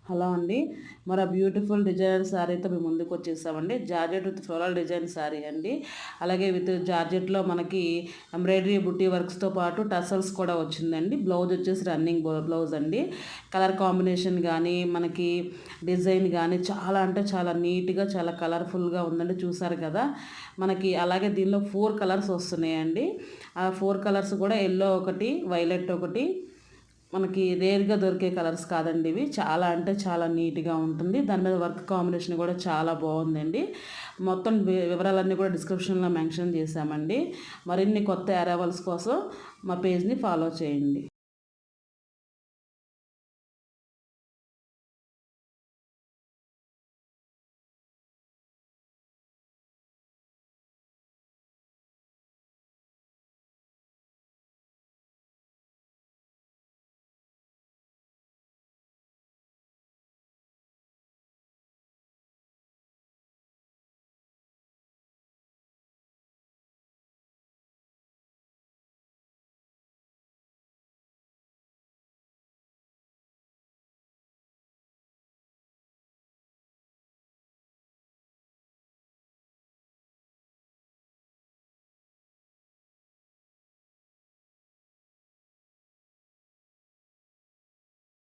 Hello అండి. మన beautiful designer శారీతో మేము ముందుకు వచ్చేసామండి. Georgette with floral design sari అండి. అలాగే విత్ జార్జెట్‌లో మనకి ఎంబ్రాయిడరీ బుట్టి వర్క్స్‌తో పాటు టసల్స్ కూడా వచ్చిందండి. బ్లౌజ్ వచ్చేసి రన్నింగ్ బ్లౌజ్ అండి. కలర్ కాంబినేషన్ గానీ, మనకి డిజైన్ గానీ చాలా అంటే చాలా నీట్‌గా, చాలా కలర్‌ఫుల్‌గా ఉందండి. చూసారు కదా! మనకి అలాగే దీనిలో 4 కలర్స్ వస్తున్నాయండి. ఆ 4 కలర్స్ కూడా యెల్లో ఒకటి, వైలెట్ ఒకటి, మనకి రేర్‌గా దొరికే కలర్స్ కాదండి ఇవి. చాలా అంటే చాలా నీట్‌గా ఉంటుంది. దాని మీద వర్క్ కాంబినేషన్ కూడా చాలా బావుందండి. మొత్తం వివరాలన్నీ కూడా డిస్క్రిప్షన్‌లో మెన్షన్ చేశామండి. మరిన్ని కొత్త అరైవల్స్ కోసం మా పేజ్‌ని ఫాలో చేయండి.